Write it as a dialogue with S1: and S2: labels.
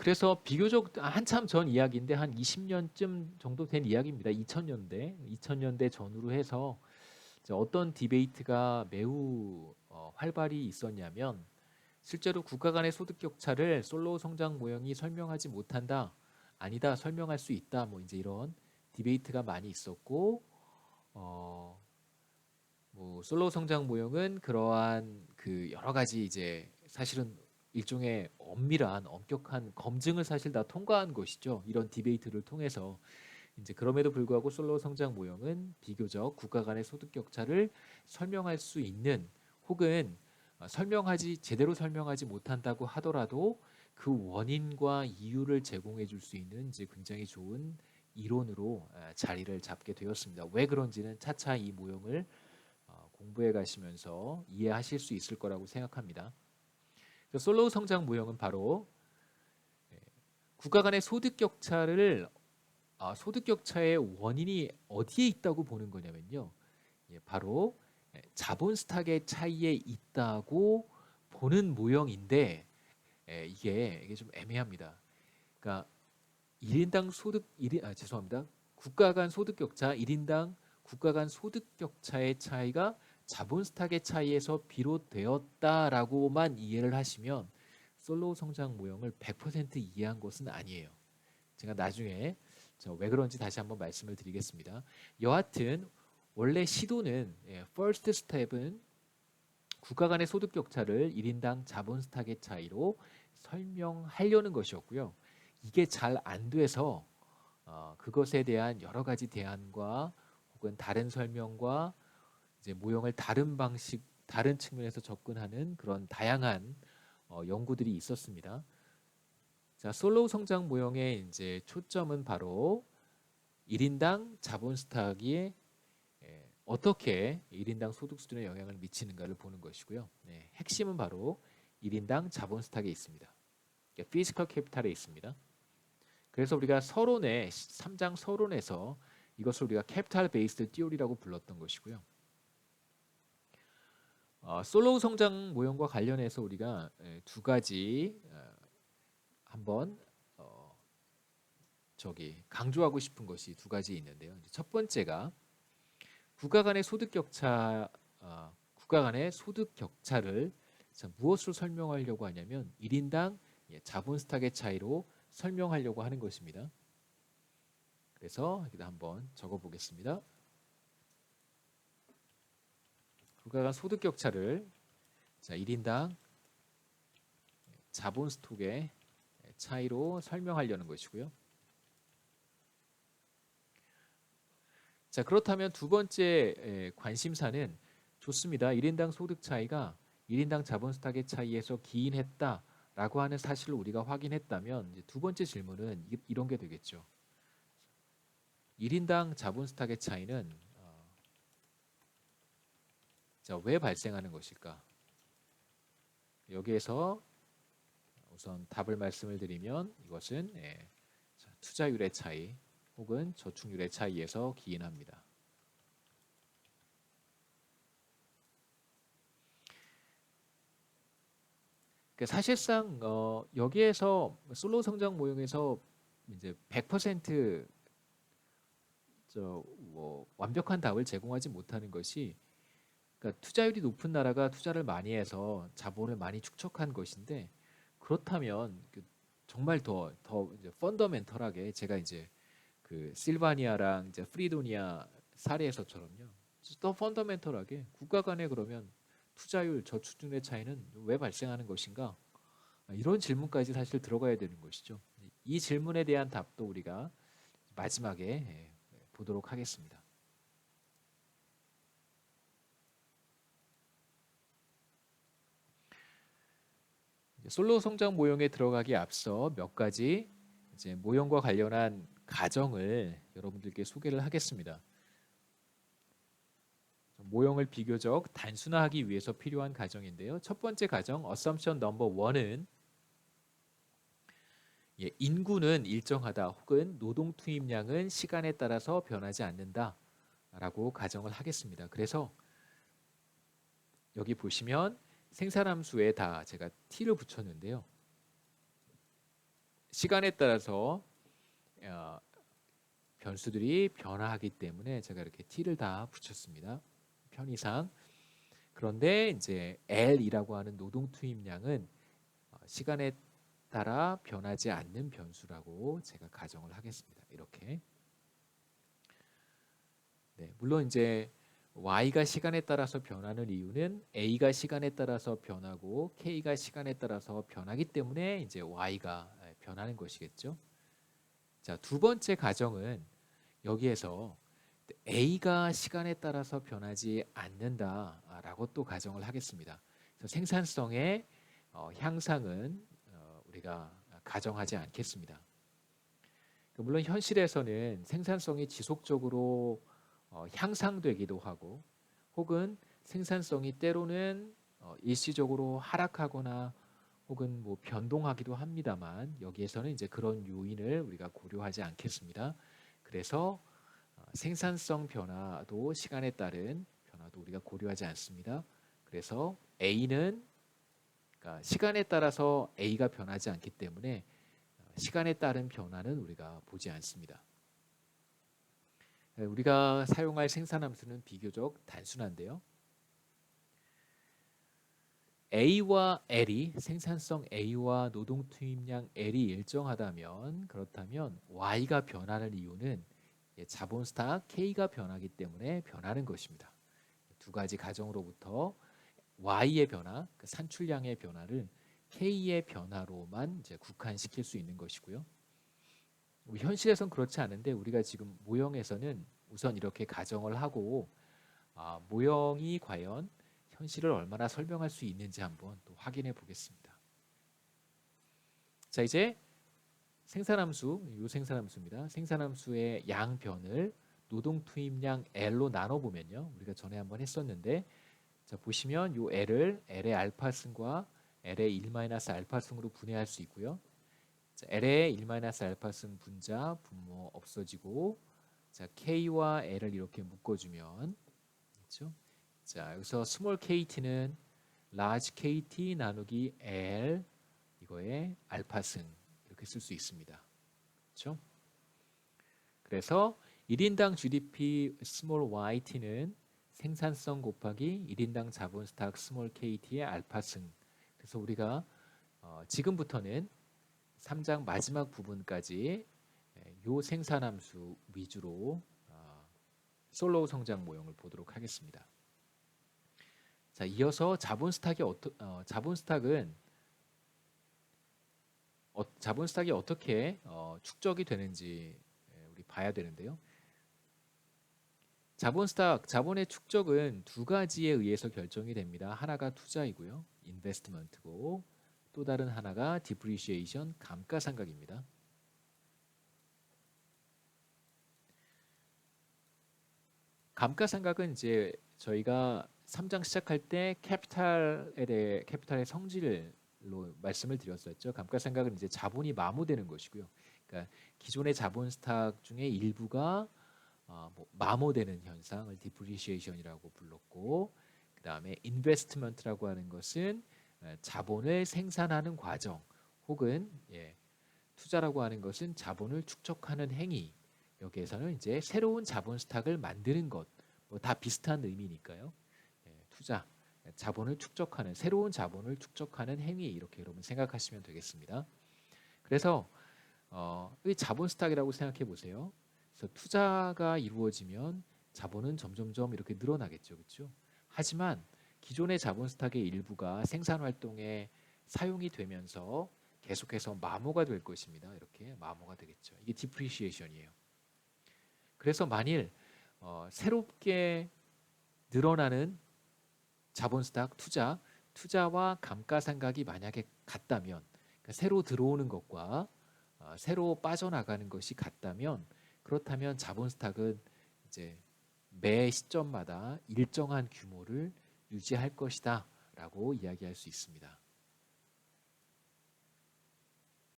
S1: 그래서 비교적 한참 전 이야기인데 한 20년쯤 정도 된 이야기입니다. 2000년대 전후로 해서 이제 어떤 디베이트가 매우 활발히 있었냐면 실제로 국가 간의 소득 격차를 솔로우 성장 모형이 설명하지 못한다. 아니다. 설명할 수 있다. 뭐 이제 이런 디베이트가 많이 있었고 어, 뭐 솔로우 성장 모형은 그러한 그 여러 가지 이제 사실은 일종의 엄밀한 엄격한 검증을 사실 다 통과한 것이죠. 이런 디베이트를 통해서 이제 그럼에도 불구하고 솔로우 성장 모형은 비교적 국가 간의 소득 격차를 설명할 수 있는 혹은 제대로 설명하지 못한다고 하더라도 그 원인과 이유를 제공해 줄 수 있는 이제 굉장히 좋은 이론으로 자리를 잡게 되었습니다. 왜 그런지는 차차 이 모형을 공부해 가시면서 이해하실 수 있을 거라고 생각합니다. 솔로우 성장 모형은 바로 국가 간의 소득 격차의 원인이 어디에 있다고 보는 거냐면요. 바로 자본 스탁의 차이에 있다고 보는 모형인데 이게 좀 애매합니다. 그러니까 1인당 소득 1인 죄송합니다. 국가 간 소득 격차 1인당 국가 간 소득 격차의 차이가 자본 스탁의 차이에서 비롯되었다라고만 이해를 하시면 솔로우 성장 모형을 100% 이해한 것은 아니에요. 제가 나중에 왜 그런지 다시 한번 말씀을 드리겠습니다. 여하튼 원래 시도는 first step은 국가 간의 소득 격차를 1인당 자본 스탁의 차이로 설명하려는 것이었고요. 이게 잘 안 돼서 그것에 대한 여러 가지 대안과 혹은 다른 설명과 이제 모형을 다른 방식, 다른 측면에서 접근하는 그런 다양한 연구들이 있었습니다. 자, 솔로우 성장 모형의 이제 초점은 바로 1인당 자본 스탁이 어떻게 1인당 소득 수준에 영향을 미치는가를 보는 것이고요. 핵심은 바로 1인당 자본 스탁에 있습니다. 피지컬 캐피탈에 있습니다. 그래서 우리가 서론에 3장 서론에서 이것을 우리가 캐피탈 베이스드 티오리라고 불렀던 것이고요. 솔로우 성장 모형과 관련해서 우리가 두 가지 한번 강조하고 싶은 것이 두 가지 있는데요. 첫 번째가 국가 간의 소득 격차를 무엇으로 설명하려고 하냐면 1인당 자본 스탁의 차이로 설명하려고 하는 것입니다. 그래서 여기다 한번 적어 보겠습니다. 국가 간 소득 격차를 1인당 자본 스톡의 차이로 설명하려는 것이고요. 자, 그렇다면 두 번째 관심사는 좋습니다. 1인당 소득 차이가 1인당 자본 스탁의 차이에서 기인했다라고 하는 사실을 우리가 확인했다면 이제 두 번째 질문은 이런 게 되겠죠. 1인당 자본 스탁의 차이는 왜 발생하는 것일까? 여기에서 우선 답을 말씀을 드리면 이것은 투자율의 차이 혹은 저축률의 차이에서 기인합니다. 사실상 여기에서 솔로 성장 모형에서 이제 100% 완벽한 답을 제공하지 못하는 것이 그러니까 투자율이 높은 나라가 투자를 많이 해서 자본을 많이 축적한 것인데 그렇다면 정말 더 이제 펀더멘털하게 제가 이제 그 실바니아랑 이제 프리도니아 사례에서처럼요. 더 펀더멘털하게 국가 간에 그러면 투자율, 저축률의 차이는 왜 발생하는 것인가? 이런 질문까지 사실 들어가야 되는 것이죠. 이 질문에 대한 답도 우리가 마지막에 보도록 하겠습니다. 솔로 성장 모형에 들어가기 앞서 몇 가지 이제 모형과 관련한 가정을 여러분들께 소개를 하겠습니다. 모형을 비교적 단순화하기 위해서 필요한 가정인데요. 첫 번째 가정, assumption number 1은 인구는 일정하다 혹은 노동 투입량은 시간에 따라서 변하지 않는다라고 가정을 하겠습니다. 그래서 여기 보시면 생산함수에 다 제가 t를 붙였는데요. 시간에 따라서 변수들이 변화하기 때문에 제가 이렇게 t를 다 붙였습니다. 편의상. 그런데 이제 L이라고 하는 노동 투입량은 시간에 따라 변하지 않는 변수라고 제가 가정을 하겠습니다. 이렇게. 네, 물론 이제 Y가 시간에 따라서 변하는 이유는 A가 시간에 따라서 변하고 K가 시간에 따라서 변하기 때문에 이제 Y가 변하는 것이겠죠. 자, 두 번째 가정은 여기에서 A가 시간에 따라서 변하지 않는다라고 또 가정을 하겠습니다. 그래서 생산성의 향상은 우리가 가정하지 않겠습니다. 물론 현실에서는 생산성이 지속적으로 향상되기도 하고 혹은 생산성이 때로는 일시적으로 하락하거나 혹은 뭐 변동하기도 합니다만 여기에서는 이제 그런 요인을 우리가 고려하지 않겠습니다. 그래서 생산성 변화도 시간에 따른 변화도 우리가 고려하지 않습니다. 그래서 A는 그러니까 시간에 따라서 A가 변하지 않기 때문에 시간에 따른 변화는 우리가 보지 않습니다. 우리가 사용할 생산함수는 비교적 단순한데요. A와 L이 생산성 A와 노동 투입량 L이 일정하다면 그렇다면 Y가 변하는 이유는 자본 스탁 K가 변하기 때문에 변하는 것입니다. 두 가지 가정으로부터 Y의 변화, 그 산출량의 변화를 K의 변화로만 이제 국한시킬 수 있는 것이고요. 현실에선 그렇지 않은데 우리가 지금 모형에서는 우선 이렇게 가정을 하고 모형이 과연 현실을 얼마나 설명할 수 있는지 한번 또 확인해 보겠습니다. 자, 이제 생산함수, 요 생산함수입니다. 생산함수의 양변을 노동 투입량 L로 나눠 보면요. 우리가 전에 한번 했었는데 자, 보시면 요 L을 L의 알파승과 L의 1-알파승으로 분해할 수 있고요. 자, L의 1-알파승 분자, 분모 없어지고 자, K와 L을 이렇게 묶어주면 그렇죠? 자, 여기서 스몰 kt는 large kt 나누기 L 이거의 알파승 이렇게 쓸 수 있습니다. 그렇죠? 그래서 1인당 GDP 스몰 yt는 생산성 곱하기 1인당 자본 스탁 스몰 kt의 알파승. 그래서 우리가 지금부터는 3장 마지막 부분까지 요 생산함수 위주로 솔로우 성장 모형을 보도록 하겠습니다. 자, 이어서 자본 스탁이 어떻게 축적이 되는지 우리 봐야 되는데요. 자본 스탁, 자본의 축적은 두 가지에 의해서 결정이 됩니다. 하나가 투자이고요, 인베스트먼트고 또 다른 하나가 디프리시에이션, 감가상각입니다. 감가상각은 이제 저희가 3장 시작할 때 캐피탈의 성질로 말씀을 드렸었죠. 감가상각은 이제 자본이 마모되는 것이고요. 그러니까 기존의 자본 스탁 중에 일부가 마모되는 현상을 디프리시에이션이라고 불렀고, 그 다음에 인베스트먼트라고 하는 것은 자본을 생산하는 과정 혹은 투자라고 하는 것은 자본을 축적하는 행위. 여기에서는 이제 새로운 자본 스탁을 만드는 것, 다 비슷한 의미니까요. 투자, 자본을 축적하는 새로운 자본을 축적하는 행위 이렇게 여러분 생각하시면 되겠습니다. 그래서 이 자본 스탁이라고 생각해 보세요. 그래서 투자가 이루어지면 자본은 점점점 이렇게 늘어나겠죠, 그렇죠? 하지만 기존의 자본 스탁의 일부가 생산 활동에 사용이 되면서 계속해서 마모가 될 것입니다. 이렇게 마모가 되겠죠. 이게 디프리시에이션이에요. 그래서 만일 새롭게 늘어나는 자본 스탁 투자와 감가상각이 만약에 같다면, 그러니까 새로 들어오는 것과 새로 빠져나가는 것이 같다면, 그렇다면 자본 스탁은 이제 매 시점마다 일정한 규모를 유지할 것이다라고 이야기할 수 있습니다.